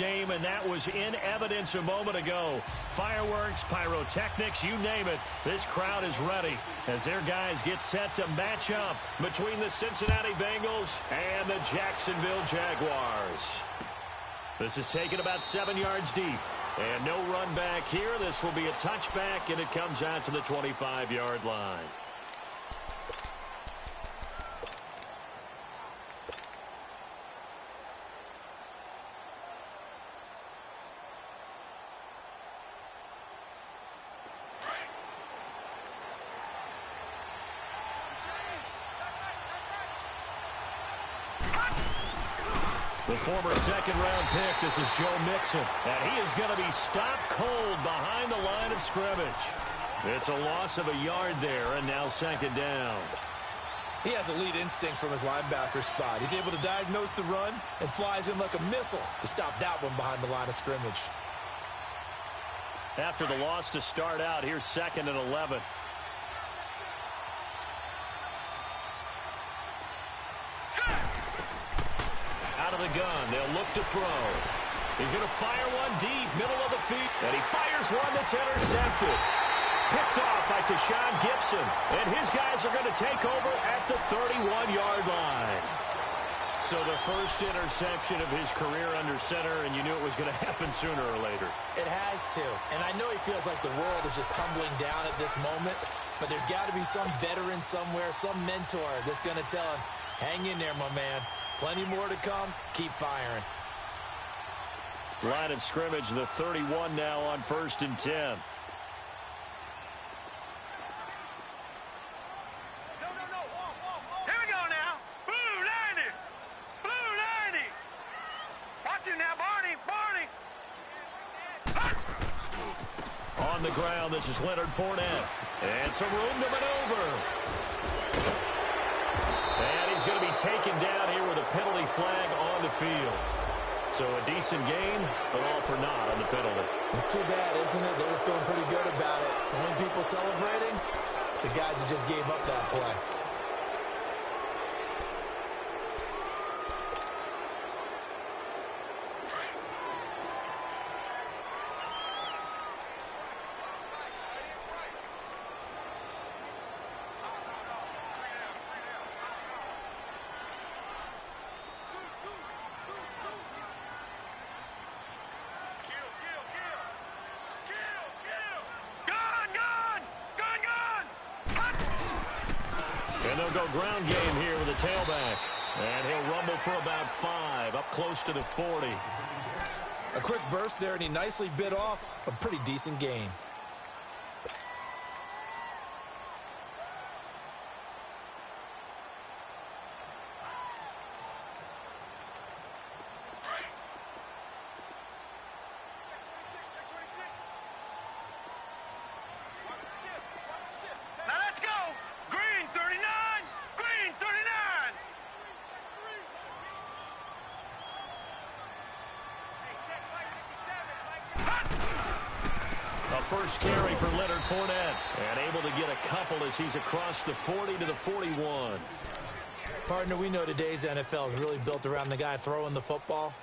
game, and that was in evidence a moment ago. Fireworks, pyrotechnics, you name it. This crowd is ready as their guys get set to match up between the Cincinnati Bengals and the Jacksonville Jaguars. This is taken about 7 yards deep. And no run back here. This will be a touchback, and it comes out to the 25-yard line. The former second-round pick, this is Joe Mixon, and he is going to be stopped cold behind the line of scrimmage. It's a loss of a yard there, and now second down. He has elite instincts from his linebacker spot. He's able to diagnose the run and flies in like a missile to stop that one behind the line of scrimmage. After the loss to start out, here's 2nd and 11. Out of the gun, they'll look to throw. He's going to fire one deep, middle of the feet, and he fires one that's intercepted. Picked off by Tashawn Gibson, and his guys are going to take over at the 31-yard line. So the first interception of his career under center, and you knew it was going to happen sooner or later. It has to, and I know he feels like the world is just tumbling down at this moment, but there's got to be some veteran somewhere, some mentor that's going to tell him, hang in there, my man. Plenty more to come. Keep firing. Line of scrimmage, the 31 now on 1st and 10. No. Here we go now. Blue 90. Blue 90. Watch it now, Barney. On the ground, this is Leonard Fournette. And some room to maneuver. And he's going to be taken down here with a penalty flag on the field. So a decent gain, but all for naught on the penalty. It's too bad, isn't it? They were feeling pretty good about it. When people celebrating, the guys who just gave up that play. And they'll go ground game here with a tailback. And he'll rumble for about 5, up close to the 40. A quick burst there, and he nicely bit off a pretty decent gain. First carry for Leonard Fournette, and able to get a couple as he's across the 40 to the 41. Partner, we know today's NFL is really built around the guy throwing the football.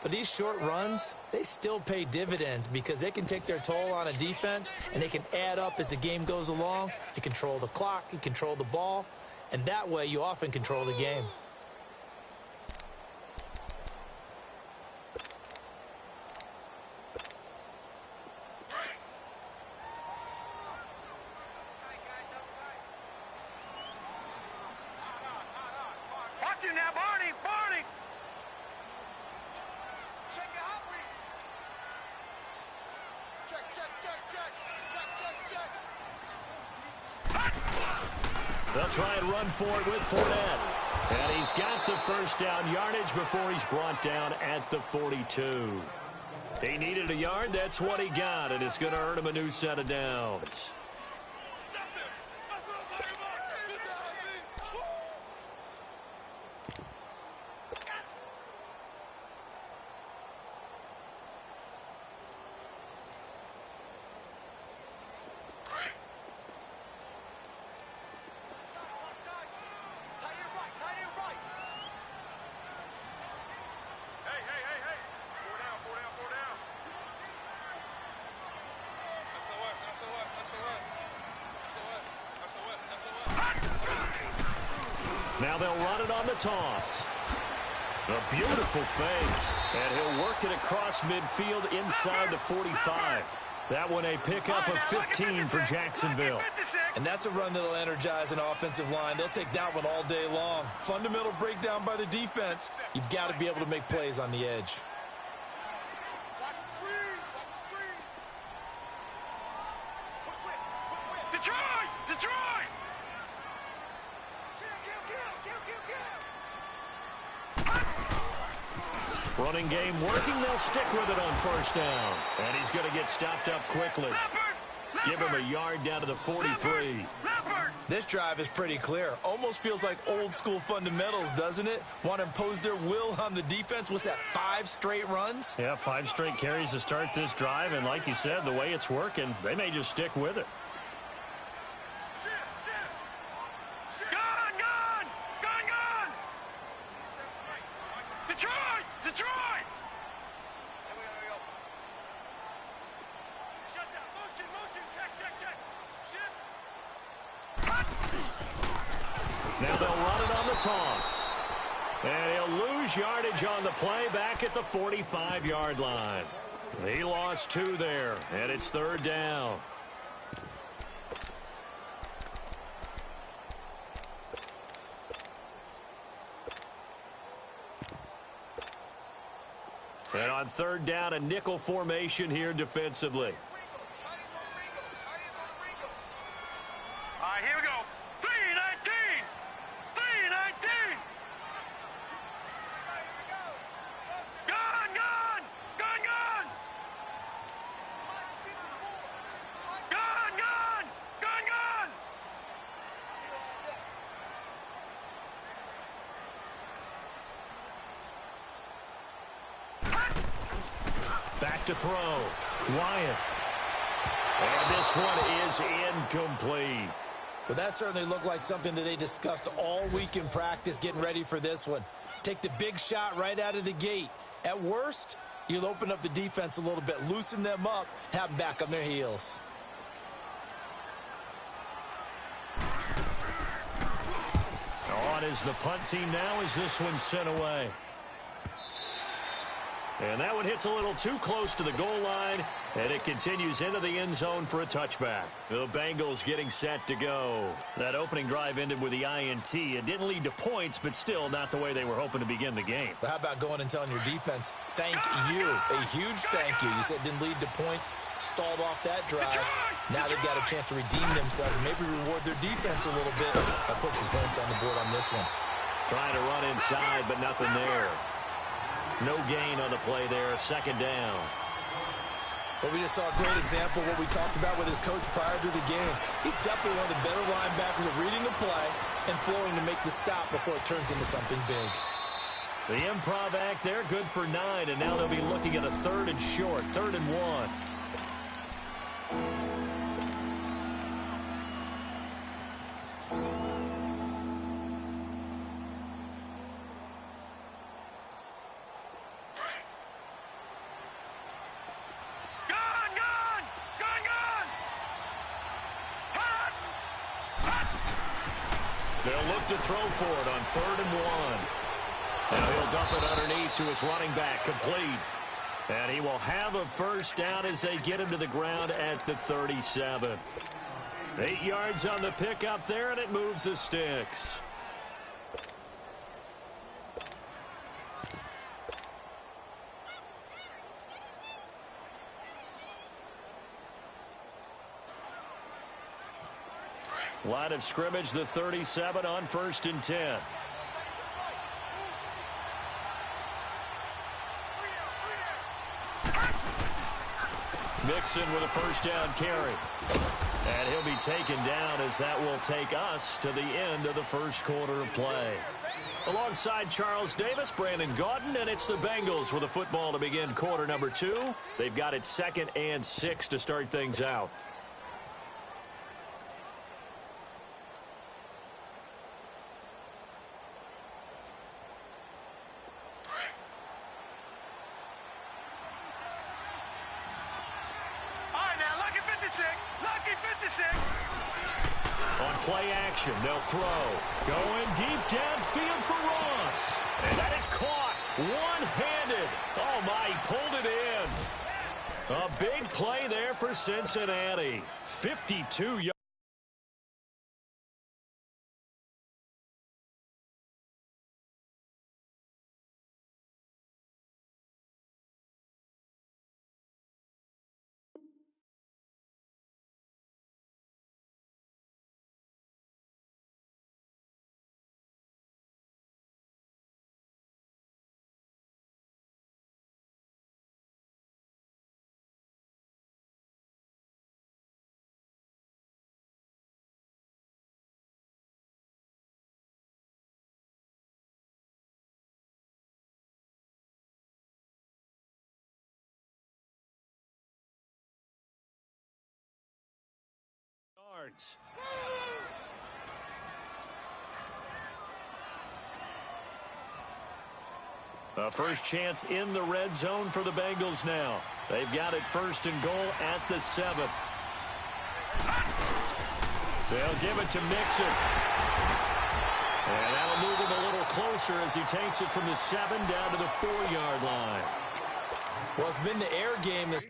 But these short runs, they still pay dividends because they can take their toll on a defense, and they can add up as the game goes along. You control the clock, you control the ball, and that way you often control the game. They'll try and run for it with Fournette. And he's got the first down yardage before he's brought down at the 42. He needed a yard. That's what he got, and it's going to earn him a new set of downs. Now they'll run it on the toss. A beautiful fake. And he'll work it across midfield inside the 45. That one a pickup of 15 for Jacksonville. And that's a run that'll energize an offensive line. They'll take that one all day long. Fundamental breakdown by the defense. You've got to be able to make plays on the edge. Detroit! Detroit! Running game working. They'll stick with it on first down. And he's going to get stopped up quickly. Give him a yard down to the 43. This drive is pretty clear. Almost feels like old school fundamentals, doesn't it? Want to impose their will on the defense. What's that, 5 straight runs? Yeah, 5 straight carries to start this drive. And like you said, the way it's working, they may just stick with it. Detroit! Detroit! Shut down. Motion. Check. Now they'll run it on the toss. And he'll lose yardage on the play back at the 45-yard line. He lost 2 there, and it's third down. And on third down, a nickel formation here defensively. All right, here we go. 3-19! 3-19! Gone! Gone! Back to throw. Wyatt. And this one is incomplete. Well, that certainly looked like something that they discussed all week in practice getting ready for this one. Take the big shot right out of the gate. At worst, you'll open up the defense a little bit, loosen them up, have them back on their heels. On is the punt team now as this one's sent away. And that one hits a little too close to the goal line, and it continues into the end zone for a touchback. The Bengals getting set to go. That opening drive ended with the INT. It didn't lead to points, but still not the way they were hoping to begin the game. But how about going and telling your defense, thank you, a huge thank you. You said it didn't lead to points, stalled off that drive. Now they've got a chance to redeem themselves and maybe reward their defense a little bit by putting some points on the board on this one. Trying to run inside, but nothing there. No gain on the play there, second down. But we just saw a great example of what we talked about with his coach prior to the game. He's definitely one of the better linebackers at reading the play and flowing to make the stop before it turns into something big. The improv act there, good for 9, and now they'll be looking at a 3rd and short, 3rd and 1. They'll look to throw for it on 3rd and 1. Now he'll dump it underneath to his running back, complete. And he will have a first down as they get him to the ground at the 37. 8 yards on the pickup there, and it moves the sticks. Line of scrimmage, the 37 on 1st and 10. Mixon with a first down carry. And he'll be taken down as that will take us to the end of the first quarter of play. Alongside Charles Davis, Brandon Gaudin, and it's the Bengals with a football to begin quarter number 2. They've got it 2nd and 6 to start things out. Lucky 56. On play action, they'll throw. Going deep downfield for Ross. And that is caught one-handed. Oh, my, he pulled it in. A big play there for Cincinnati. 52 yards. A first chance in the red zone for the Bengals now. They've got it first and goal at the 7. They'll give it to Mixon. And that'll move him a little closer as he takes it from the 7 down to the 4-yard line. Well, it's been the air game this.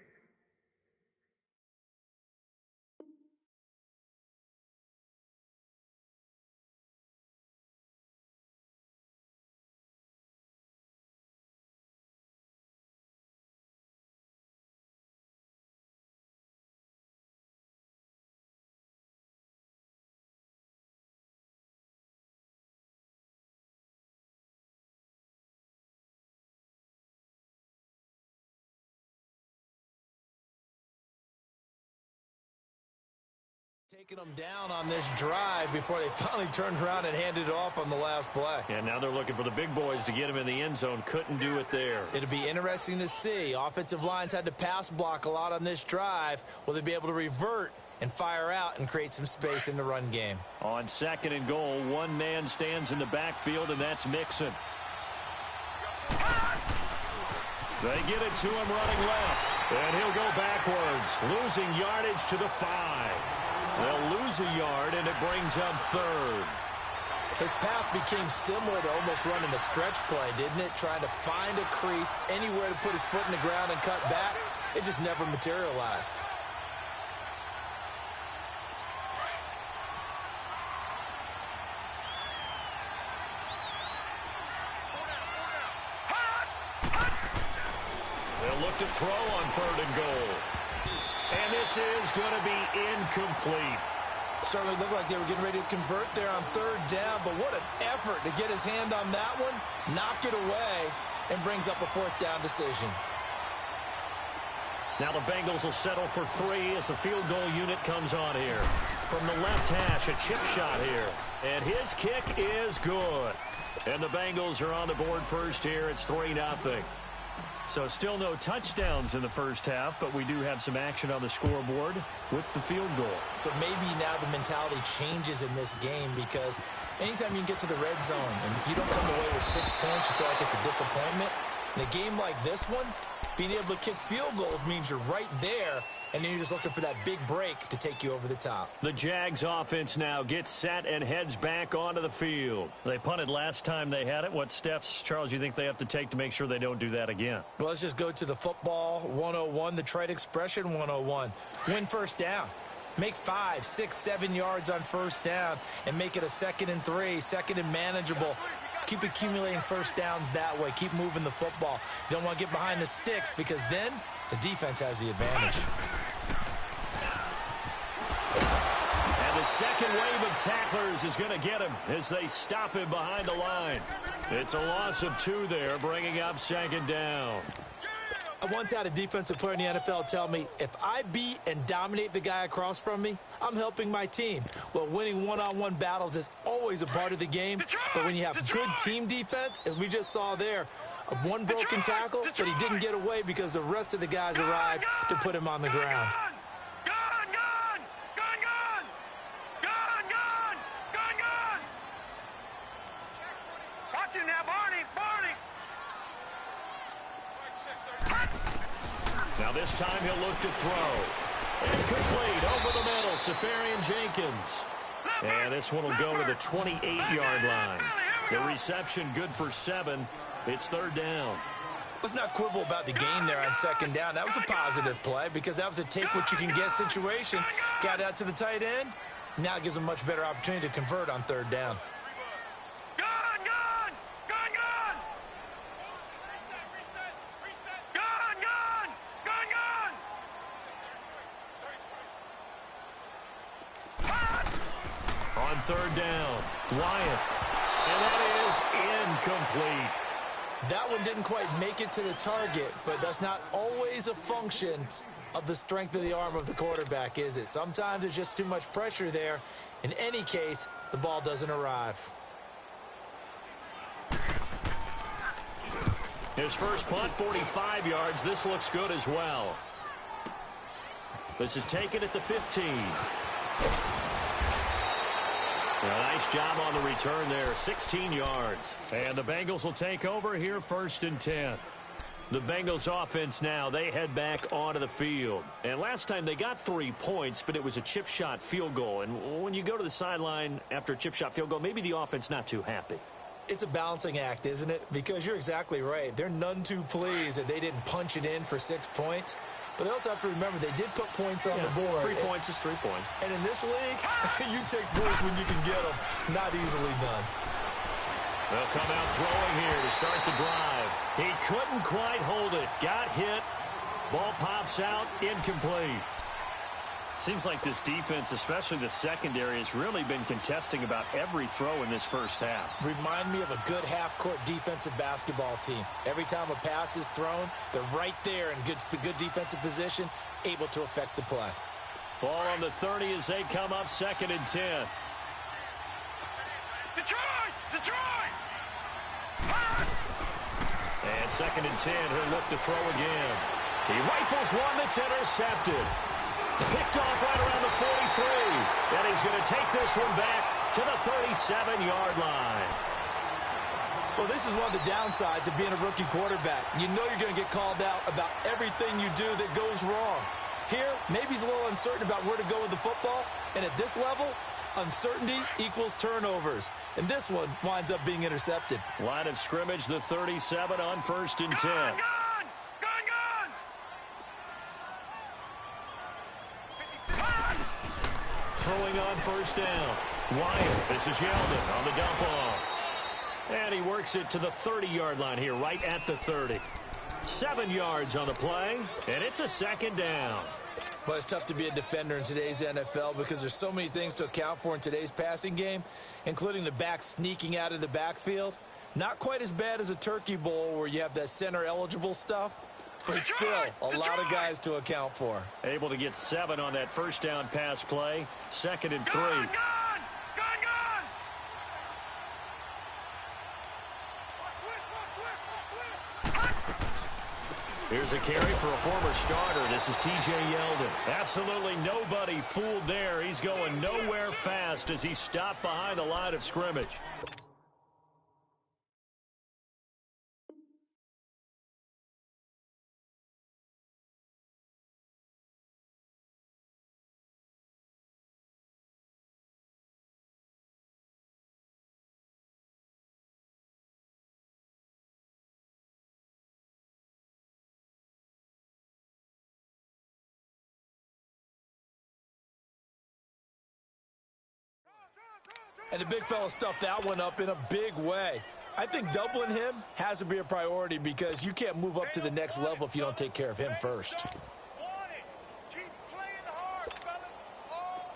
Taking them down on this drive before they finally turned around and handed it off on the last play. And now they're looking for the big boys to get him in the end zone. Couldn't do it there. It'll be interesting to see. Offensive lines had to pass block a lot on this drive. Will they be able to revert and fire out and create some space in the run game? On 2nd and goal, one man stands in the backfield, and that's Mixon. They get it to him running left, and he'll go backwards, losing yardage to the 5. They'll lose a yard, and it brings up 3rd. His path became similar to almost running a stretch play, didn't it? Trying to find a crease, anywhere to put his foot in the ground and cut back. It just never materialized. They'll look to throw on 3rd and goal. And this is going to be incomplete. Certainly looked like they were getting ready to convert there on 3rd down, but what an effort to get his hand on that one, knock it away, and brings up a 4th down decision. Now the Bengals will settle for 3 as the field goal unit comes on here. From the left hash, a chip shot here. And his kick is good. And the Bengals are on the board first here. It's 3-0. So still no touchdowns in the first half, but we do have some action on the scoreboard with the field goal. So maybe now the mentality changes in this game, because anytime you can get to the red zone, and if you don't come away with 6 points, you feel like it's a disappointment. In a game like this one, being able to kick field goals means you're right there, and then you're just looking for that big break to take you over the top. The Jags offense now gets set and heads back onto the field. They punted last time they had it. What steps, Charles, you think they have to take to make sure they don't do that again? Well, let's just go to the football 101, the trite expression 101. Win first down. Make 5, 6, 7 yards on first down and make it a 2nd and 3, 2nd and manageable. Keep accumulating first downs that way. Keep moving the football. You don't want to get behind the sticks, because then the defense has the advantage. And the second wave of tacklers is going to get him as they stop him behind the line. It's a loss of 2 there, bringing up 2nd down. I once had a defensive player in the NFL tell me, if I beat and dominate the guy across from me, I'm helping my team. Well, winning one-on-one battles is always a part of the game, but when you have good team defense, as we just saw there, one broken tackle, but he didn't get away because the rest of the guys arrived to put him on the ground. Watch him now, Barney. Now this time he'll look to throw. And complete over the middle, Safarian Jenkins. And this one will go to the 28-yard line. The reception good for 7. It's third down. Let's not quibble about the gain there on second down. That was a positive play because that was a take-what-you-can-get situation. Got out to the tight end. Now it gives them a much better opportunity to convert on third down. On third down, Wyatt. And that is incomplete. That one didn't quite make it to the target, but that's not always a function of the strength of the arm of the quarterback, is it? Sometimes there's just too much pressure there. In any case, the ball doesn't arrive. His first punt, 45 yards. This looks good as well. This is taken at the 15. A nice job on the return there, 16 yards. And the Bengals will take over here, 1st and 10. The Bengals offense now, they head back onto the field. And last time they got 3 points, but it was a chip shot field goal. And when you go to the sideline after a chip shot field goal, maybe the offense not too happy. It's a balancing act, isn't it? Because you're exactly right. They're none too pleased that they didn't punch it in for 6 points. But they also have to remember they did put points on the board. 3 points is 3 points. And in this league, you take points when you can get them. Not easily done. They'll come out throwing here to start the drive. He couldn't quite hold it. Got hit. Ball pops out. Incomplete. Seems like this defense, especially the secondary, has really been contesting about every throw in this first half. Remind me of a good half-court defensive basketball team. Every time a pass is thrown, they're right there in good defensive position, able to affect the play. Ball on the 30 as they come up 2nd and 10. Detroit! And 2nd and 10, he'll look to throw again. He rifles one that's intercepted. Picked off right around the 43. And he's going to take this one back to the 37-yard line. Well, this is one of the downsides of being a rookie quarterback. You know you're going to get called out about everything you do that goes wrong. Here, maybe he's a little uncertain about where to go with the football. And at this level, uncertainty equals turnovers. And this one winds up being intercepted. Line of scrimmage, the 37 on 1st and 10. Gone! Throwing on 1st down. Wyatt, this is Yeldon on the dump off. And he works it to the 30-yard line here, right at the 30. 7 yards on the play, and it's a 2nd down. Well, it's tough to be a defender in today's NFL because there's so many things to account for in today's passing game, including the back sneaking out of the backfield. Not quite as bad as a turkey bowl where you have that center-eligible stuff, but still a lot of guys to account for. Able to get 7 on that 1st down pass play. 2nd and 3. Gone! Here's a carry for a former starter. This is T.J. Yeldon. Absolutely nobody fooled there. He's going nowhere fast as he stopped behind the line of scrimmage. And the big fella stuffed that one up in a big way. I think doubling him has to be a priority because you can't move up to the next level if you don't take care of him first.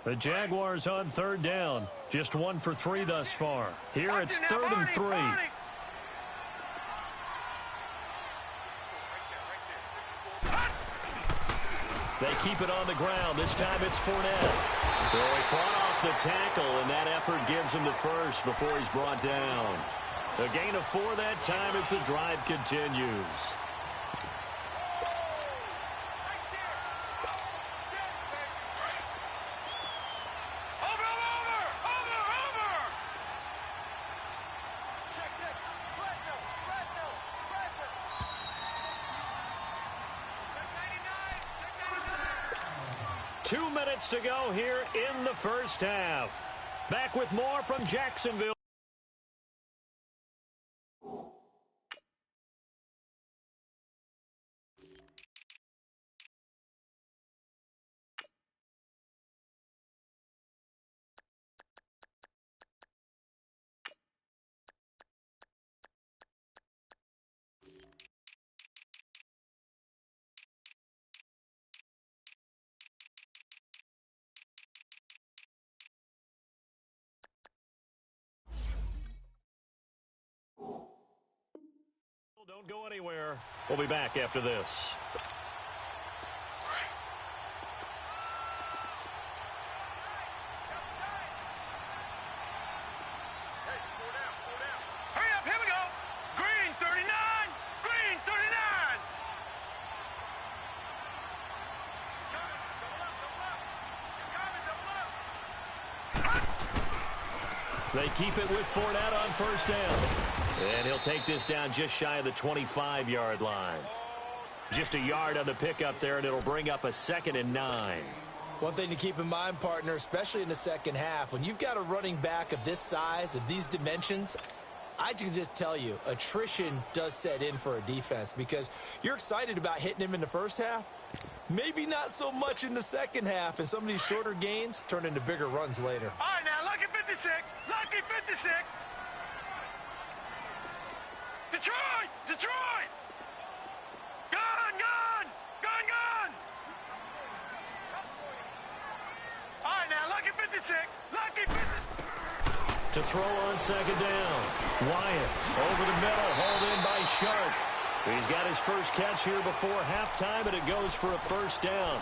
The Jaguars on 3rd down. Just 1 for 3 thus far. Here it's 3rd and 3. They keep it on the ground. This time it's Fournette. So he fought off the tackle, and that effort gives him the first before he's brought down. A gain of 4 that time as the drive continues. To go here in the 1st half. Back with more from Jacksonville. Don't go anywhere. We'll be back after this. Hurry up, here we go. Green 39, green 39. They keep it with Fournette on first down. And he'll take this down just shy of the 25-yard line. Just a yard on the pickup there, and it'll bring up a 2nd and 9. One thing to keep in mind, partner, especially in the second half, when you've got a running back of this size, of these dimensions, I can just tell you, attrition does set in for a defense because you're excited about hitting him in the first half. Maybe not so much in the second half, and some of these shorter gains turn into bigger runs later. All right, now, lucky 56, lucky 56. Detroit, Detroit. Gone, gone, gone, gone. All right, now, lucky 56, lucky 56. To throw on second down. Wyatt over the middle, hauled in by Sharp. He's got his first catch here before halftime, and it goes for a first down.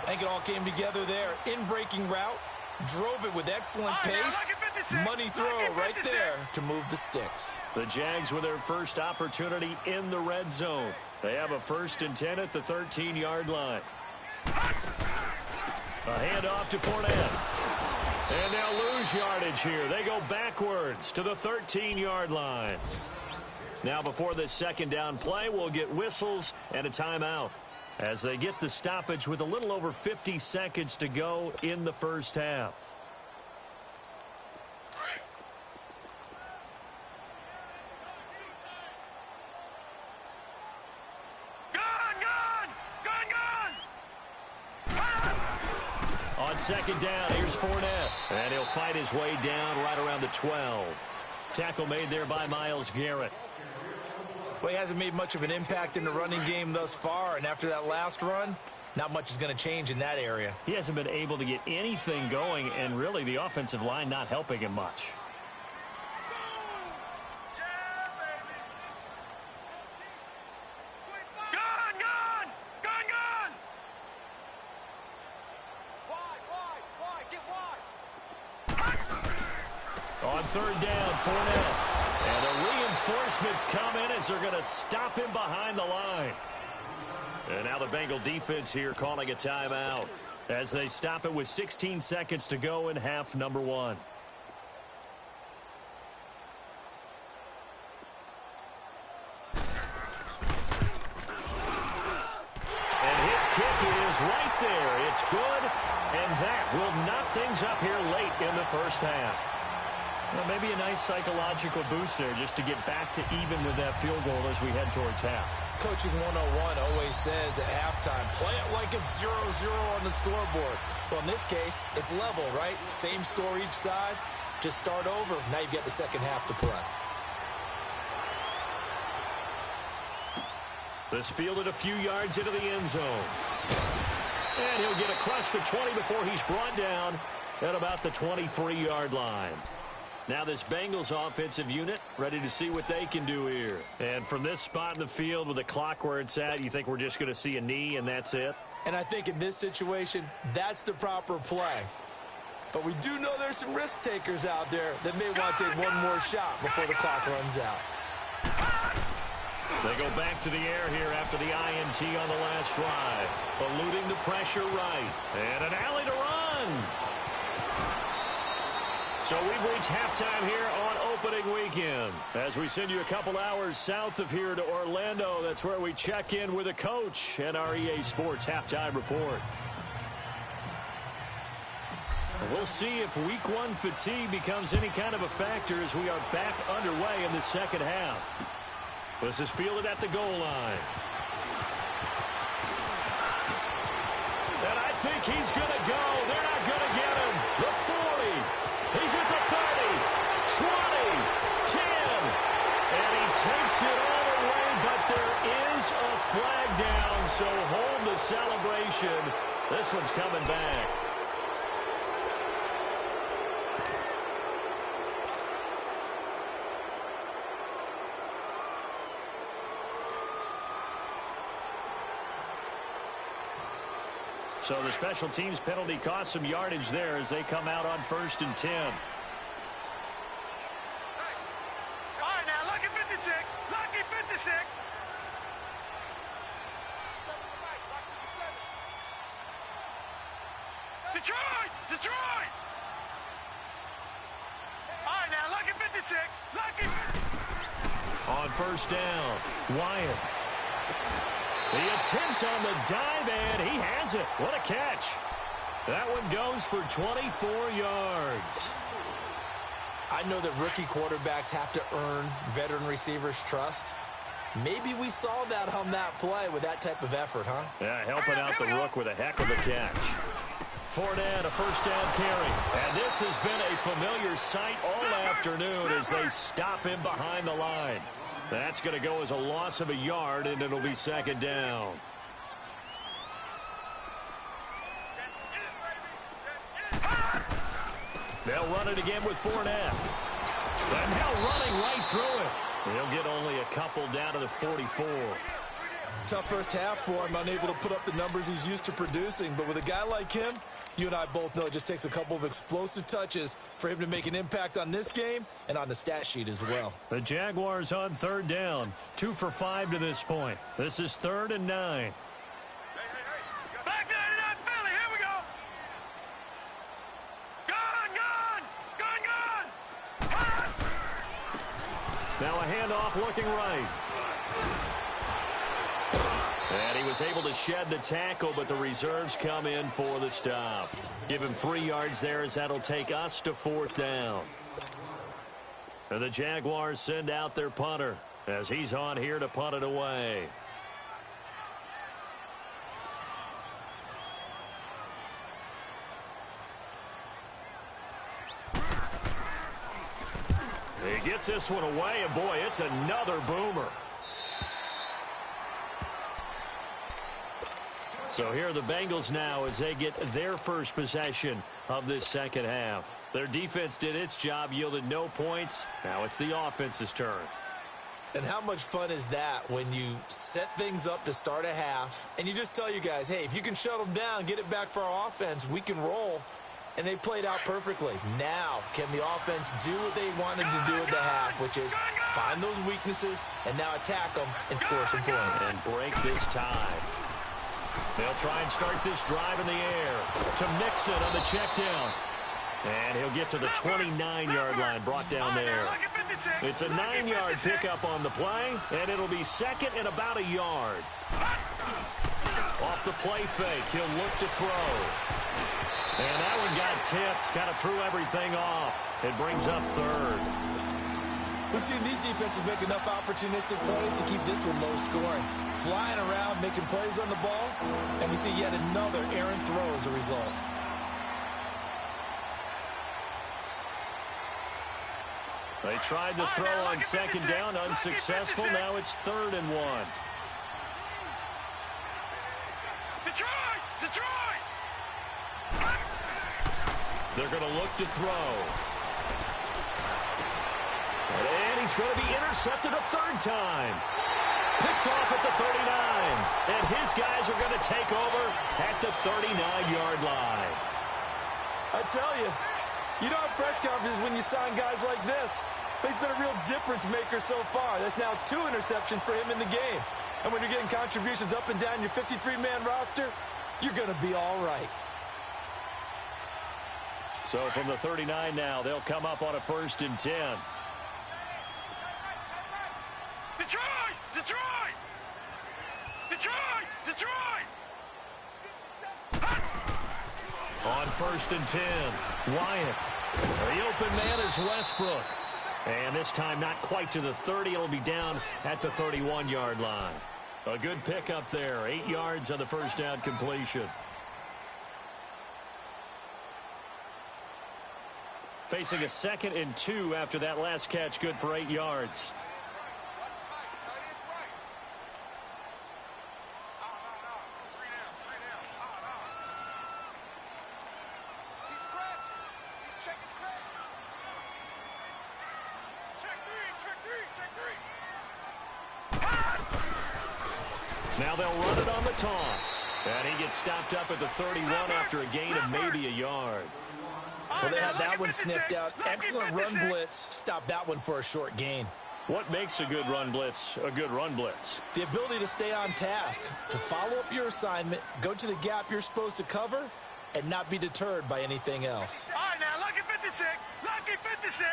I think it all came together there. In-breaking route, drove it with excellent pace. Money throw right there to move the sticks. The Jags with their first opportunity in the red zone. They have a 1st and 10 at the 13-yard line. A handoff to Fournette. And they'll lose yardage here. They go backwards to the 13-yard line. Now before this second down play, we'll get whistles and a timeout as they get the stoppage with a little over 50 seconds to go in the first half. On second down, here's Fournette. And he'll fight his way down right around the 12. Tackle made there by Myles Garrett. Well, he hasn't made much of an impact in the running game thus far, and after that last run, not much is going to change in that area. He hasn't been able to get anything going, and really the offensive line not helping him much. On third down, Fournette. And the reinforcements come in as they're going to stop him behind the line. And now the Bengal defense here calling a timeout as they stop it with 16 seconds to go in half number 1. And his kick is right there. It's good, and that will knock things up here late in the first half. Well, maybe a nice psychological boost there just to get back to even with that field goal as we head towards half. Coaching 101 always says at halftime, play it like it's 0-0 on the scoreboard. Well, in this case, it's level, right? Same score each side. Just start over. Now you've got the second half to play. This fielded a few yards into the end zone. And he'll get across the 20 before he's brought down at about the 23-yard line. Now this Bengals offensive unit ready to see what they can do here. And from this spot in the field with the clock where it's at, you think we're just going to see a knee and that's it? And I think in this situation, that's the proper play. But we do know there's some risk takers out there that may want to take one more shot before the clock runs out. They go back to the air here after the INT on the last drive. Eluding the pressure right. And an alley to run. So we've reached halftime here on opening weekend. As we send you a couple hours south of here to Orlando, that's where we check in with a coach and our EA Sports halftime report. We'll see if week one fatigue becomes any kind of a factor as we are back underway in the second half. This is fielded at the goal line. And I think he's going to go. They're not going to get him. The 40. He's at the 30, 20, 10. And he takes it all away, but there is a flag down, so hold the celebration. This one's coming back. So the special teams penalty cost some yardage there as they come out on 1st and 10. All right, now, lucky 56. Lucky 56. Detroit! Detroit! All right, now, lucky 56. Lucky. On 1st down, Wyatt. The attempt on the dive, and he has it. What a catch. That one goes for 24 yards. I know that rookie quarterbacks have to earn veteran receivers' trust. Maybe we saw that on that play with that type of effort, huh? Yeah, helping out the rook with a heck of a catch. Fournette, a 1st down carry. And this has been a familiar sight all afternoon as they stop him behind the line. That's going to go as a loss of a yard, and it'll be 2nd down. They'll run it again with Fournette. And now running right through it. He'll get only a couple down to the 44. Tough first half for him, unable to put up the numbers he's used to producing. But with a guy like him, you and I both know it just takes a couple of explosive touches for him to make an impact on this game and on the stat sheet as well. The Jaguars on 3rd down. 2 for 5 to this point. This is 3rd and 9. Back 99 Philly, here we go. Gone. Now a handoff looking right. And he was able to shed the tackle, but the reserves come in for the stop. Give him 3 yards there as that'll take us to 4th down. And the Jaguars send out their punter as he's on here to punt it away. He gets this one away, and boy, it's another boomer. So here are the Bengals now as they get their first possession of this second half. Their defense did its job, yielded no points. Now it's the offense's turn. And how much fun is that when you set things up to start a half and you just tell you guys, hey, if you can shut them down, get it back for our offense, we can roll. And they played out perfectly. Now, can the offense do what they wanted to do at the half, which is find those weaknesses and now attack them and score some points. And break this tie. They'll try and start this drive in the air to Mixon on the check down. And he'll get to the 29-yard line, brought down there. It's a 9-yard pickup on the play, and it'll be 2nd and about a yard. Off the play fake, he'll look to throw. And that one got tipped, kind of threw everything off. It brings up 3rd. We've seen these defenses make enough opportunistic plays to keep this one low scoring. Flying around, making plays on the ball, and we see yet another errant throw as a result. They tried to throw on 2nd down, unsuccessful. Now it's 3rd and 1. Detroit! They're going to look to throw. And he's going to be intercepted a 3rd time. Picked off at the 39. And his guys are going to take over at the 39-yard line. I tell you, you don't have press conferences when you sign guys like this. But he's been a real difference maker so far. That's now 2 interceptions for him in the game. And when you're getting contributions up and down your 53-man roster, you're going to be all right. So from the 39 now, they'll come up on a 1st and 10. Detroit! On 1st and 10, Wyatt. The open man is Westbrook. And this time not quite to the 30. It'll be down at the 31-yard line. A good pickup there. 8 yards on the first down completion. Facing a 2nd and 2 after that last catch. Good for 8 yards. Now they'll run it on the toss. And he gets stopped up at the 31 after a gain of maybe a yard. Well, they had that one sniffed out. Excellent run blitz. Stop that one for a short gain. What makes a good run blitz a good run blitz? The ability to stay on task, to follow up your assignment, go to the gap you're supposed to cover, and not be deterred by anything else. All right, now, lucky 56. Lucky 56.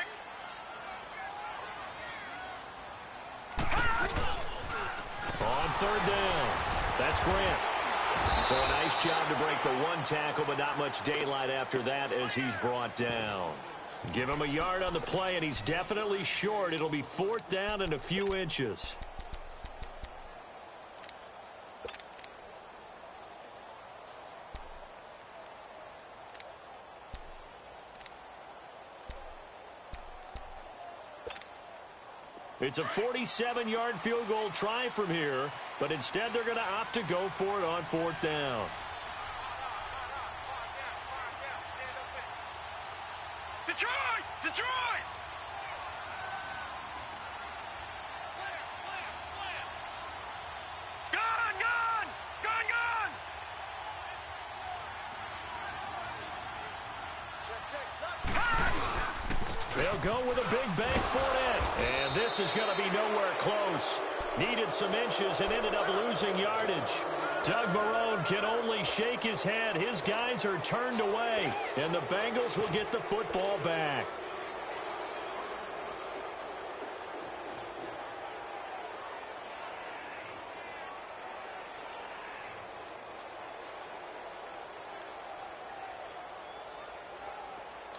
On 3rd down, that's Grant. So a nice job to break the one tackle, but not much daylight after that as he's brought down. Give him a yard on the play, and he's definitely short. It'll be 4th down and a few inches. It's a 47-yard field goal try from here, but instead they're going to opt to go for it on 4th down. Detroit! Detroit! Gun! Gun! Gun! Gun! They'll go with a big bank for it. And this is going to be nowhere close. Needed some inches and ended up losing yardage. Doug Marrone can only shake his head. His guys are turned away. And the Bengals will get the football back.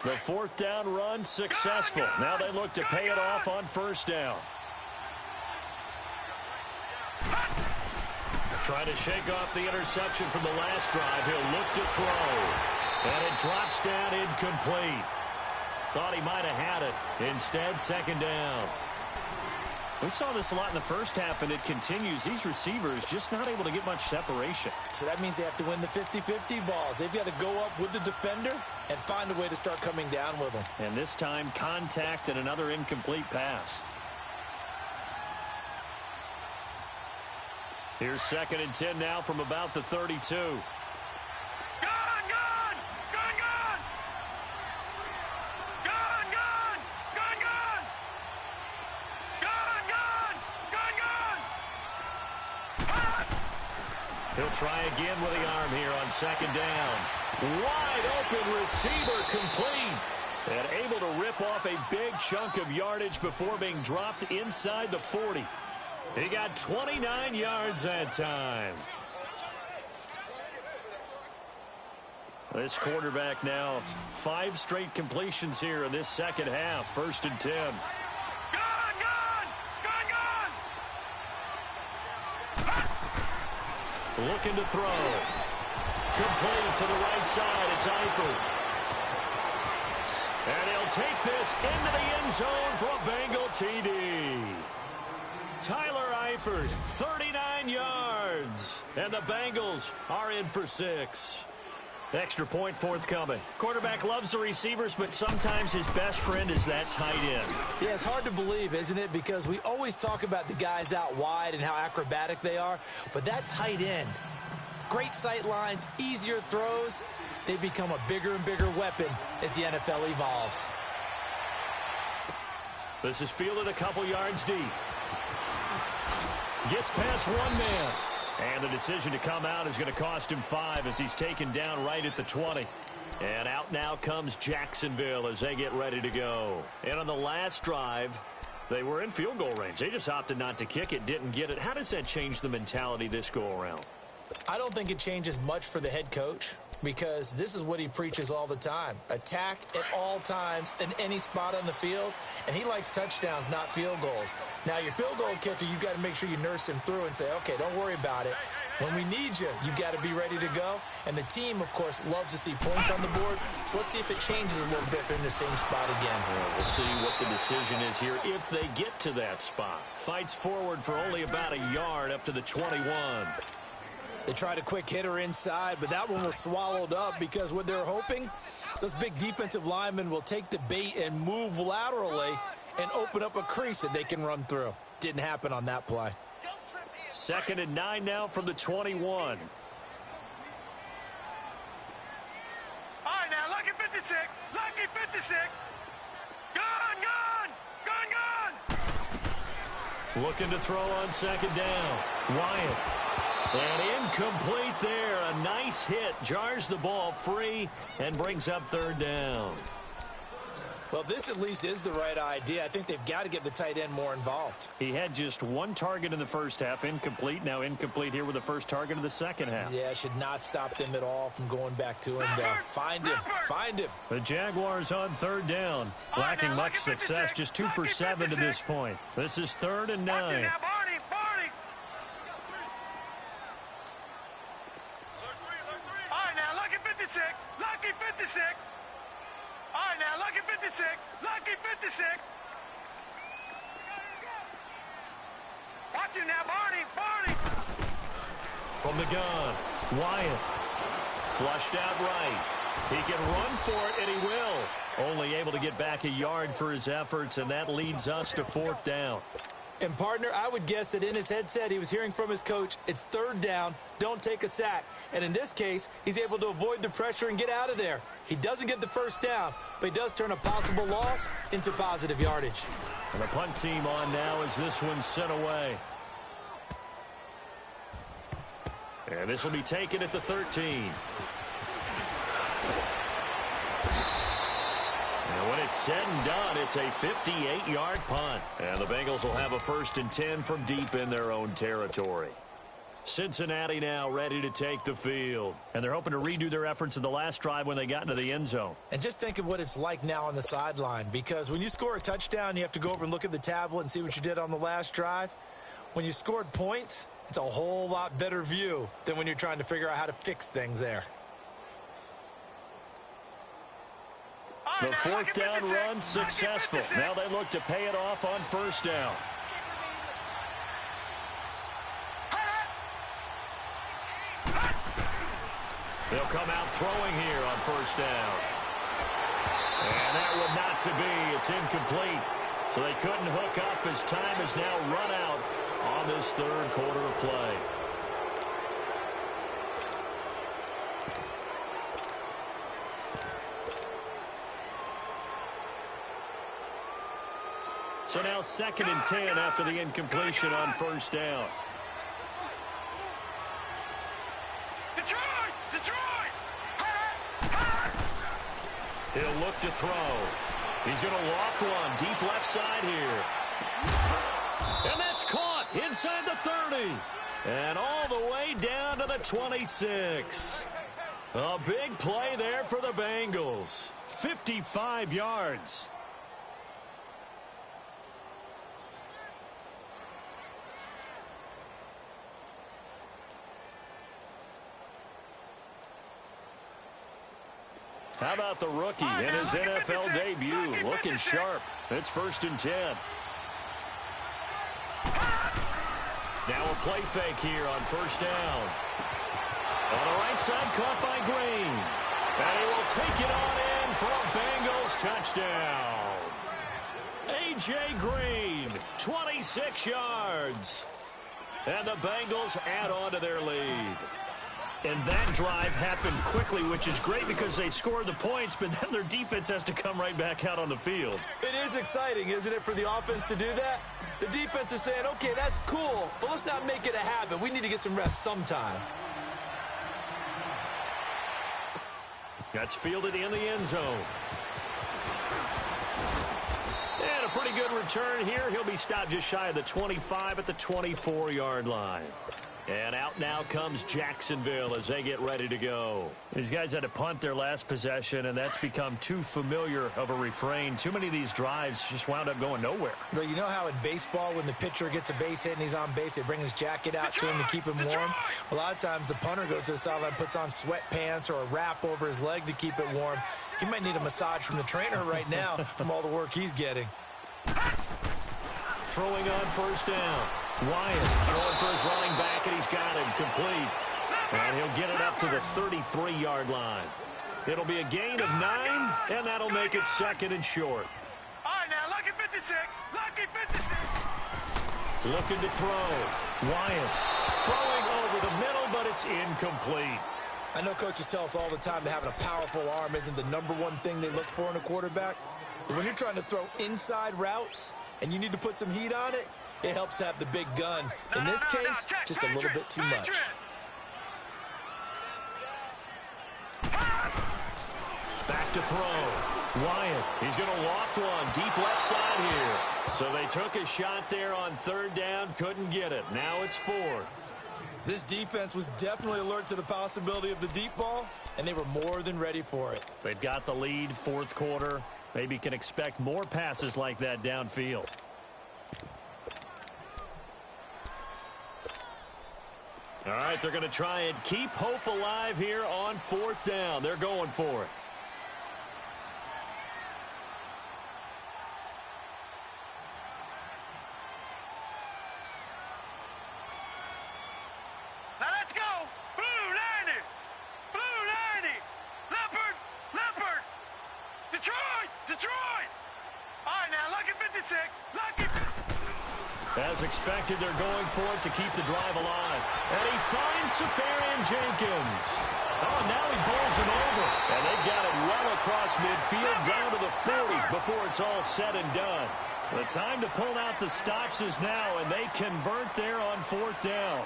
The 4th down run successful. Now they look to pay it off on 1st down. Trying to shake off the interception from the last drive. He'll look to throw. And it drops down incomplete. Thought he might have had it. Instead, 2nd down. We saw this a lot in the first half, and it continues. These receivers just not able to get much separation. So that means they have to win the 50-50 balls. They've got to go up with the defender and find a way to start coming down with them. And this time, contact and another incomplete pass. Here's 2nd and 10 now from about the 32. Gun! Gun! Gun! Gun! Gun! Gun! Gun! Gun! Gun! Gun! Gun! Gun! He'll try again with the arm here on 2nd down. Wide open receiver complete. And able to rip off a big chunk of yardage before being dropped inside the 40. He got 29 yards that time. This quarterback now 5 straight completions here in this second half. 1st and 10. Gun! Gun! Gun! Gun! Looking to throw. Complete to the right side. It's Eifert. And he'll take this into the end zone for a Bengal TD. Tyler Eifert, 39 yards. And the Bengals are in for 6. Extra point forthcoming. Quarterback loves the receivers, but sometimes his best friend is that tight end. Yeah, it's hard to believe, isn't it? Because we always talk about the guys out wide and how acrobatic they are. But that tight end, great sight lines, easier throws, they become a bigger and bigger weapon as the NFL evolves. This is fielded a couple yards deep. Gets past one man. And the decision to come out is going to cost him 5 as he's taken down right at the 20. And out now comes Jacksonville as they get ready to go. And on the last drive, they were in field goal range. They just opted not to kick it, didn't get it. How does that change the mentality this go around? I don't think it changes much for the head coach. because this is what he preaches all the time. Attack at all times in any spot on the field, and he likes touchdowns, not field goals. Now, your field goal kicker, you've got to make sure you nurse him through and say, okay, don't worry about it. When we need you, you've got to be ready to go. And the team, of course, loves to see points on the board. So let's see if it changes a little bit if they're in the same spot again. Well, we'll see what the decision is here if they get to that spot. Fights forward for only about a yard up to the 21. They tried a quick hitter inside, but that one was swallowed up because what they're hoping, those big defensive linemen will take the bait and move laterally and open up a crease that they can run through. Didn't happen on that play. 2nd and 9 now from the 21. All right, now, lucky 56. Lucky 56. Gone. Looking to throw on 2nd down. Wyatt. And incomplete there. A nice hit. Jars the ball free and brings up 3rd down. Well, this at least is the right idea. I think they've got to get the tight end more involved. He had just 1 target in the first half. Incomplete. Now incomplete here with the first target of the second half. Yeah, should not stop them at all from going back to him. Find him. Find him. The Jaguars on 3rd down. Lacking much success. Just 2 for 7 to this point. This is 3rd and 9. Watch it now, Barney. All right, now, lucky 56. Lucky 56. All right, now, lucky 56. Lucky 56. Watch it now, Barney. From the gun, Wyatt. Flushed out right. He can run for it, and he will. Only able to get back a yard for his efforts, and that leads us to 4th down. And, partner, I would guess that in his headset he was hearing from his coach, it's 3rd down, don't take a sack. And in this case, he's able to avoid the pressure and get out of there. He doesn't get the 1st down, but he does turn a possible loss into positive yardage. And the punt team on now as this one's sent away. And this will be taken at the 13. And when it's said and done, it's a 58-yard punt. And the Bengals will have a 1st and 10 from deep in their own territory. Cincinnati now ready to take the field. And they're hoping to redo their efforts in the last drive when they got into the end zone. And just think of what it's like now on the sideline, because when you score a touchdown, you have to go over and look at the tablet and see what you did on the last drive. When you scored points, it's a whole lot better view than when you're trying to figure out how to fix things there. The 4th down run successful. Now they look to pay it off on 1st down. They'll come out throwing here on 1st down. And that would not to be. It's incomplete. So they couldn't hook up as time has now run out on this 3rd quarter of play. So now 2nd and 10 after the incompletion on 1st down. Detroit! He'll look to throw. He's going to loft one deep left side here. And that's caught inside the 30. And all the way down to the 26. A big play there for the Bengals. 55 yards. How about the rookie in his NFL debut? Looking sharp. It's 1st and 10. Now a play fake here on 1st down. On the right side, caught by Green. And he will take it on in for a Bengals touchdown. A.J. Green, 26 yards. And the Bengals add on to their lead. And that drive happened quickly, which is great because they scored the points, but then their defense has to come right back out on the field. It is exciting, isn't it, for the offense to do that? The defense is saying, okay, that's cool, but let's not make it a habit. We need to get some rest sometime. That's fielded in the end zone. And a pretty good return here. He'll be stopped just shy of the 25 at the 24-yard line. And out now comes Jacksonville as they get ready to go. These guys had to punt their last possession, and that's become too familiar of a refrain. Too many of these drives just wound up going nowhere. Well, you know how in baseball, when the pitcher gets a base hit and he's on base, they bring his jacket out to him to keep him warm? A lot of times the punter goes to the sideline, puts on sweatpants or a wrap over his leg to keep it warm. He might need a massage from the trainer right now from all the work he's getting. Throwing on first down. Wyatt throwing for his running back, and he's got him complete. And he'll get it up to the 33-yard line. It'll be a gain of 9, and that'll make it second and short. All right, now, lucky 56. Lucky 56. Looking to throw. Wyatt throwing over the middle, but it's incomplete. I know coaches tell us all the time that having a powerful arm isn't the number one thing they look for in a quarterback. But when you're trying to throw inside routes and you need to put some heat on it, it helps to have the big gun. In this case, just a little bit too much. Back to throw. Wyatt, he's going to loft one deep left side here. So they took a shot there on third down, couldn't get it. Now it's fourth. This defense was definitely alert to the possibility of the deep ball, and they were more than ready for it. They've got the lead, fourth quarter. Maybe can expect more passes like that downfield. All right, they're going to try and keep hope alive here on fourth down. They're going for it. Now let's go. Blue 90. Blue 90. Leopard. Leopard. Detroit. Detroit. All right, now, lucky 56. Lucky 56. As expected, they're going for it to keep the drive alive. And he finds Safarian Jenkins. Oh, now he bowls him over. And they've got it well across midfield down to the 40 before it's all said and done. The time to pull out the stops is now, and they convert there on fourth down.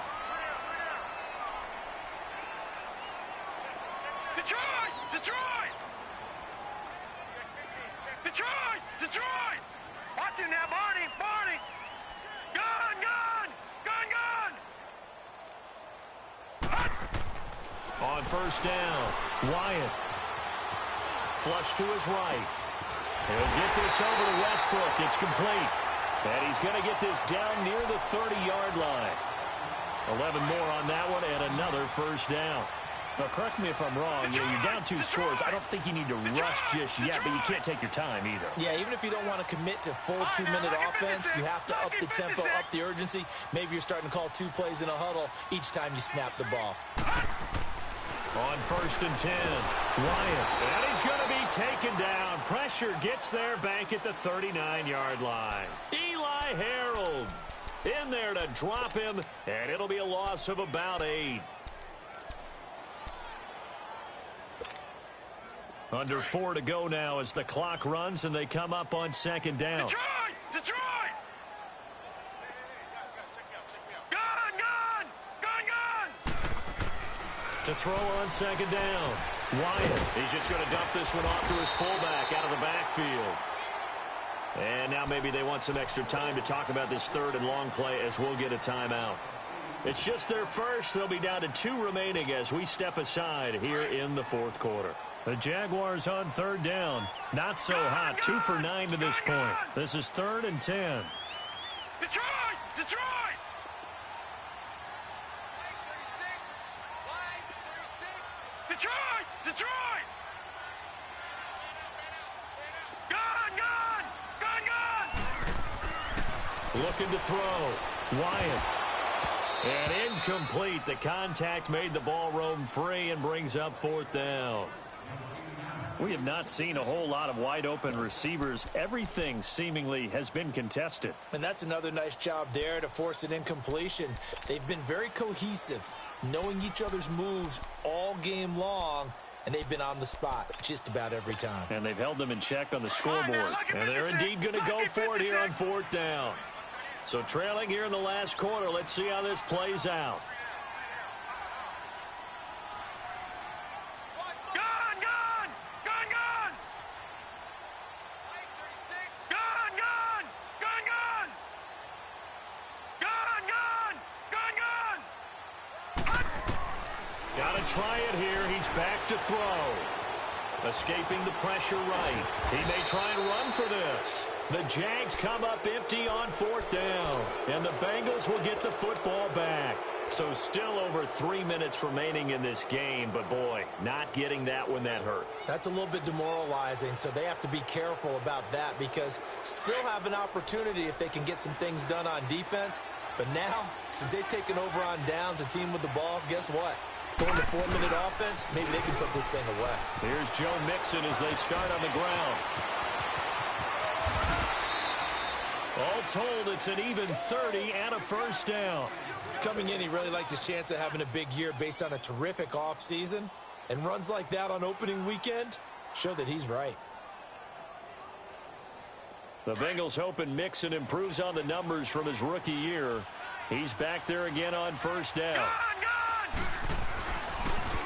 Detroit! Detroit! Detroit! Detroit! Watch him now, Barney! Barney! Gun! Gun! Gun! Gun! On first down, Wyatt. Flush to his right. He'll get this over to Westbrook. It's complete. And he's going to get this down near the 30-yard line. 11 more on that one and another first down. Now, correct me if I'm wrong. You're down 2 scores. I don't think you need to rush just yet, but you can't take your time either. Yeah, even if you don't want to commit to full 2-minute offense, you have to up the tempo, up the urgency. Maybe you're starting to call 2 plays in a huddle each time you snap the ball. On first and 10, Wyatt. And he's going to be taken down. Pressure gets there back at the 39-yard line. Eli Harold in there to drop him, and it'll be a loss of about 8. Under 4 to go now as the clock runs and they come up on second down. Detroit! Detroit! Gun! Gun! Gun! Gun! To throw on second down. Wyatt, he's just going to dump this one off to his fullback out of the backfield. And now maybe they want some extra time to talk about this third and long play as we'll get a timeout. It's just their first. They'll be down to 2 remaining as we step aside here in the fourth quarter. The Jaguars on third down. Not so hot. 2 for 9 to this point. This is 3rd and 10. Detroit! Detroit! Detroit! Detroit! Gun! Gun! Gun! Gun! Looking to throw. Wyatt. And incomplete. The contact made the ball roam free and brings up fourth down. We have not seen a whole lot of wide-open receivers. Everything seemingly has been contested. And that's another nice job there to force an incompletion. They've been very cohesive, knowing each other's moves all game long, and they've been on the spot just about every time. And they've held them in check on the scoreboard. And they're indeed going to go for it here on fourth down. So trailing here in the last quarter, let's see how this plays out. try it here. He's back to throw. Escaping the pressure right. He may try and run for this. The Jags come up empty on 4th down. And the Bengals will get the football back. So still over 3 minutes remaining in this game. But, boy, not getting that one that hurt. That's a little bit demoralizing, so they have to be careful about that because still have an opportunity if they can get some things done on defense. But now, since they've taken over on downs, a team with the ball, guess what? Going to 4-minute offense, maybe they can put this thing away. Here's Joe Mixon as they start on the ground. All told, it's an even 30 and a first down. Coming in, he really liked his chance of having a big year based on a terrific offseason. And runs like that on opening weekend show that he's right. The Bengals hoping Mixon improves on the numbers from his rookie year. He's back there again on first down.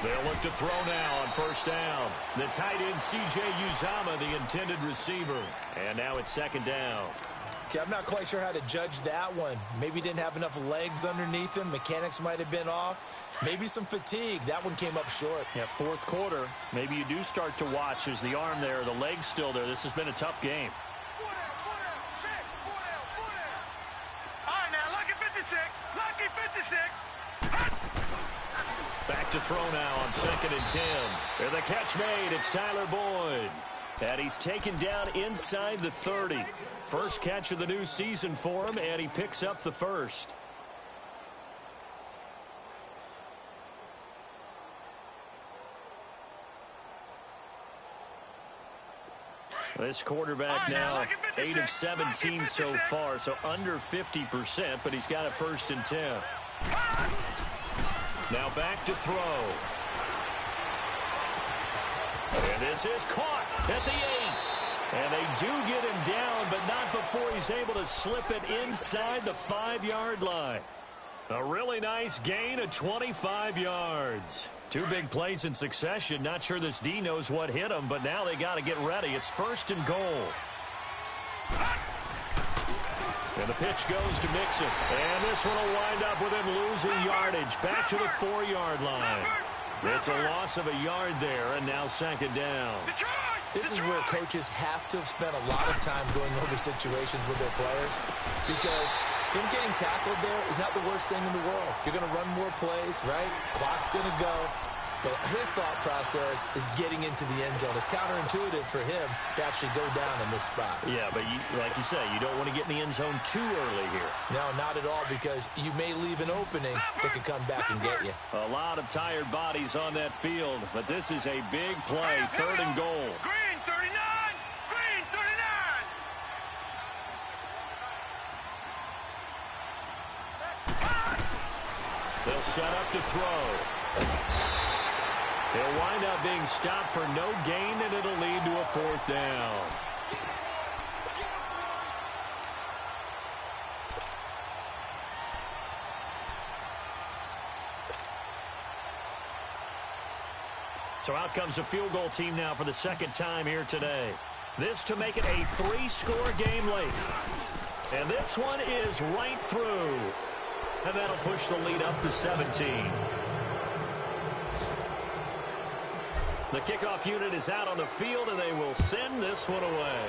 They'll look to throw now on first down. The tight end, C.J. Uzomah, the intended receiver. And now it's 2nd down. Okay, I'm not quite sure how to judge that one. Maybe didn't have enough legs underneath him. Mechanics might have been off. Maybe some fatigue. That one came up short. Yeah, 4th quarter. Maybe you do start to watch as the arm there, the leg's still there. This has been a tough game. All right, now, lucky 56. Lucky 56. Back to throw now on 2nd and 10. And the catch made. It's Tyler Boyd. And he's taken down inside the 30. First catch of the new season for him, and he picks up the first. This quarterback now 8 of 17 so far, so under 50%, but he's got a 1st and 10. Now back to throw. And this is caught at the 8. And they do get him down, but not before he's able to slip it inside the 5-yard line. A really nice gain of 25 yards. 2 big plays in succession. Not sure this D knows what hit him, but now they got to get ready. It's 1st and goal. And the pitch goes to Mixon. And this one will wind up with him losing yardage. Back to the 4-yard line. It's a loss of a yard there, and now 2nd down. This is where coaches have to have spent a lot of time going over situations with their players because him getting tackled there is not the worst thing in the world. You're going to run more plays, right? Clock's going to go. But his thought process is getting into the end zone. It's counterintuitive for him to actually go down in this spot. Yeah, but like you say, you don't want to get in the end zone too early here. No, not at all, because you may leave an opening that could come back and get you. A lot of tired bodies on that field, but this is a big play, 3rd and goal. Green 39! Green 39! They'll set up to throw. He'll wind up being stopped for no gain, and it'll lead to a 4th down. So out comes a field goal team now for the 2nd time here today. This to make it a 3-score game late. And this one is right through. And that'll push the lead up to 17. The kickoff unit is out on the field, and they will send this one away.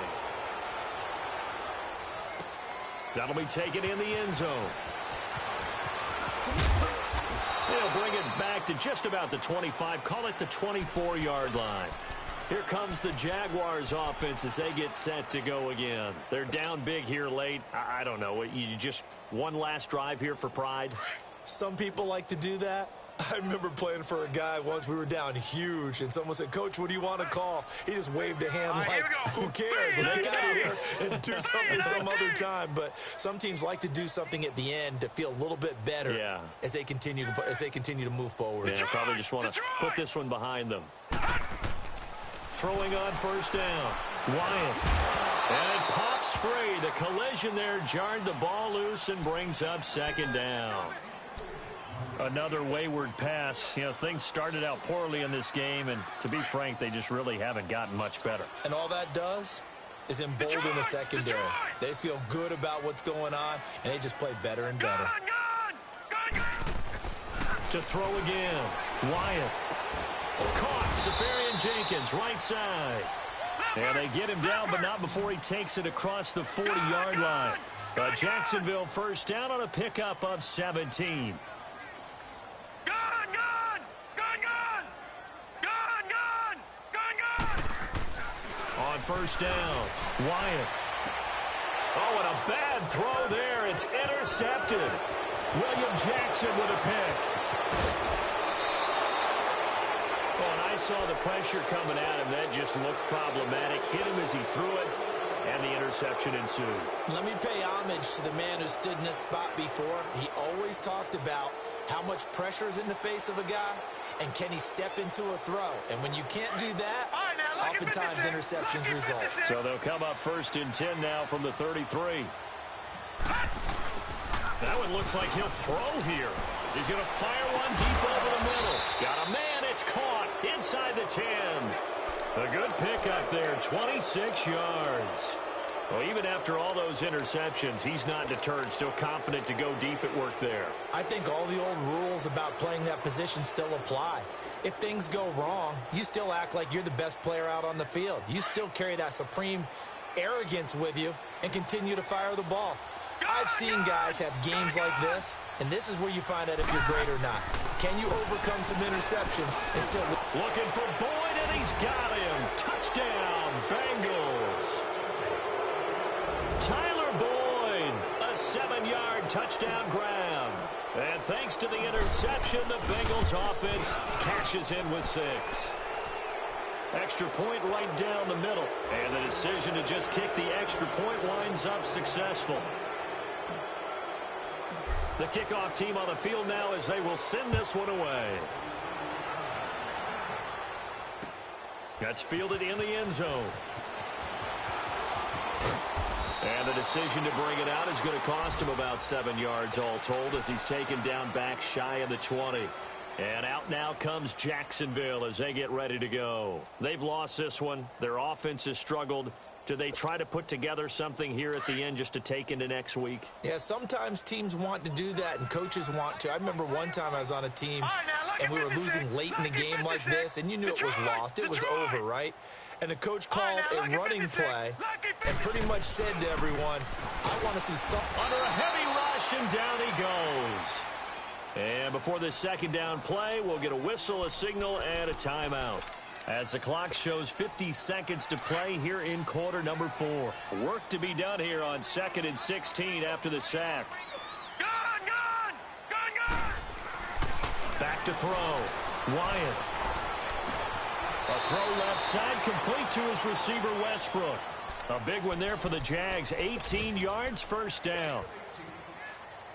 That'll be taken in the end zone. They'll bring it back to just about the 25, call it the 24-yard line. Here comes the Jaguars offense as they get set to go again. They're down big here late. I don't know. You just one last drive here for pride? Some people like to do that. I remember playing for a guy once. We were down huge, and someone said, "Coach, what do you want to call?" He just waved a hand like, "Who cares? Let's get out of here and do something some other time." But some teams like to do something at the end to feel a little bit better as they continue to move forward. Yeah, probably just want to put this one behind them. Throwing on 1st down. Wyatt. And it pops free. The collision there jarred the ball loose and brings up 2nd down. Another wayward pass. You know, things started out poorly in this game, and to be frank, they just really haven't gotten much better. And all that does is embolden the secondary. They feel good about what's going on, and they just play better and better. To throw again. Wyatt. Caught. Safarian Jenkins, right side. And they get him down, but not before he takes it across the 40-yard line. A Jacksonville first down on a pickup of 17. On first down, Wyatt. Oh, and a bad throw there. It's intercepted. William Jackson with a pick. Oh, and I saw the pressure coming at him. That just looked problematic. Hit him as he threw it, and the interception ensued. Let me pay homage to the man who stood in this spot before. He always talked about how much pressure is in the face of a guy, and can he step into a throw. And when you can't do that, oftentimes interceptions result. So they'll come up first and 10 now from the 33. That one looks like he'll throw here. He's going to fire one deep over the middle. Got a man. It's caught inside the 10. A good pickup there, 26 yards. Well, even after all those interceptions, he's not deterred, still confident to go deep at work there. I think all the old rules about playing that position still apply. If things go wrong, you still act like you're the best player out on the field. You still carry that supreme arrogance with you and continue to fire the ball. I've seen guys have games like this, and this is where you find out if you're great or not. Can you overcome some interceptions and still... Looking for Boyd, and he's got him. Touchdown, Bengals. Tyler Boyd, a 7-yard touchdown grab. And thanks to the interception, the Bengals offense cashes in with 6. Extra point right down the middle. And the decision to just kick the extra point winds up successful. The kickoff team on the field now as they will send this one away. That's fielded in the end zone. And the decision to bring it out is going to cost him about 7 yards all told as he's taken down back shy of the 20. And out now comes Jacksonville as they get ready to go. They've lost this one. Their offense has struggled. Do they try to put together something here at the end just to take into next week? Yeah, sometimes teams want to do that and coaches want to. I remember one time I was on a team and we were losing late in the game like this, and you knew it was lost. It was over, right? And the coach called a running play and pretty much said to everyone, I want to see something. Under a heavy rush, and down he goes. And before this second down play, we'll get a whistle, a signal, and a timeout. As the clock shows 50 seconds to play here in quarter number 4. Work to be done here on 2nd and 16 after the sack. Back to throw. Wyatt. A throw left side, complete to his receiver, Westbrook. A big one there for the Jags. 18 yards, first down.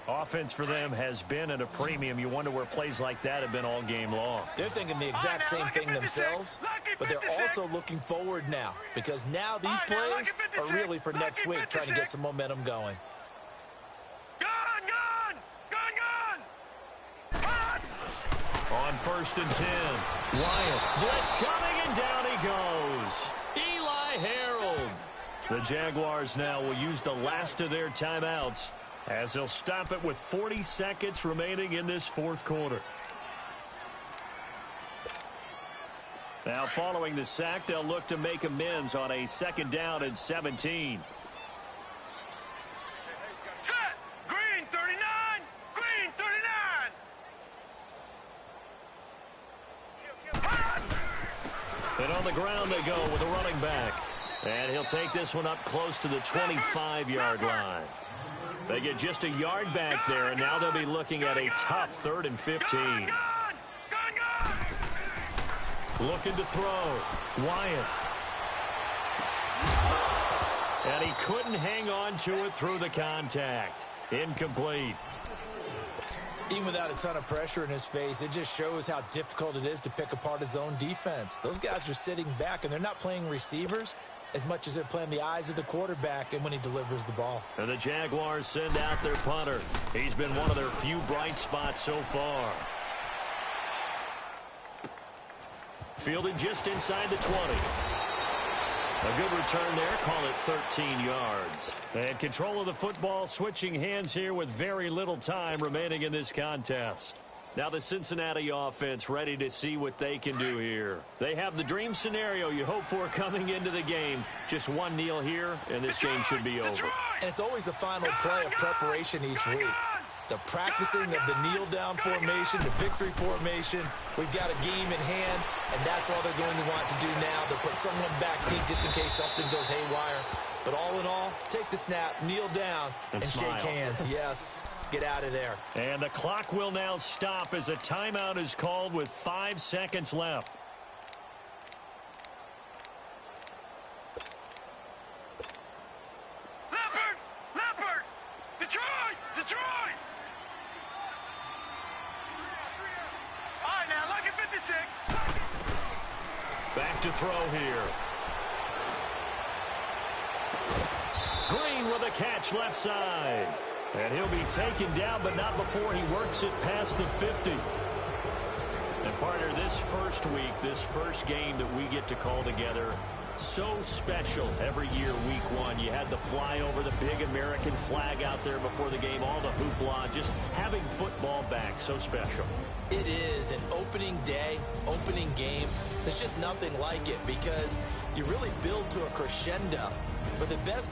Offense for them has been at a premium. You wonder where plays like that have been all game long. They're thinking the exact same thing themselves, but they're also looking forward now because now these plays are really for next week, trying to get some momentum going. On 1st and 10, Wyatt. Blitz coming, and down he goes. Eli Harold. The Jaguars now will use the last of their timeouts as they'll stop it with 40 seconds remaining in this fourth quarter. Now following the sack, they'll look to make amends on a 2nd down and 17. Set! Green 39! Green 39! And on the ground they go with a running back. And he'll take this one up close to the 25-yard line. They get just a yard back there, and now they'll be looking at a tough 3rd and 15. Looking to throw. Wyatt. And he couldn't hang on to it through the contact. Incomplete. Even without a ton of pressure in his face, it just shows how difficult it is to pick apart his own defense. Those guys are sitting back, and they're not playing receivers as much as they're playing the eyes of the quarterback and when he delivers the ball. And the Jaguars send out their punter. He's been one of their few bright spots so far. Fielded just inside the 20. A good return there, call it 13 yards. And control of the football switching hands here with very little time remaining in this contest. Now the Cincinnati offense ready to see what they can do here. They have the dream scenario you hope for coming into the game. Just one kneel here, and this game should be over. And it's always the final play of preparation each week. The practicing of the kneel-down formation, the victory formation. We've got a game in hand, and that's all they're going to want to do now. They'll put someone back deep just in case something goes haywire. But all in all, take the snap, kneel down, and shake hands. Yes, get out of there. And the clock will now stop as a timeout is called with 5 seconds left. Leopard! Detroit! All right, now, look at 56. Back to throw here. Green with a catch left side. And he'll be taken down, but not before he works it past the 50. And, partner, this first week, this first game that we get to call together, so special every year, week one. You had the flyover, the big American flag out there before the game, all the hoopla, just having football back, so special. It is an opening day, opening game. There's just nothing like it because you really build to a crescendo. But the best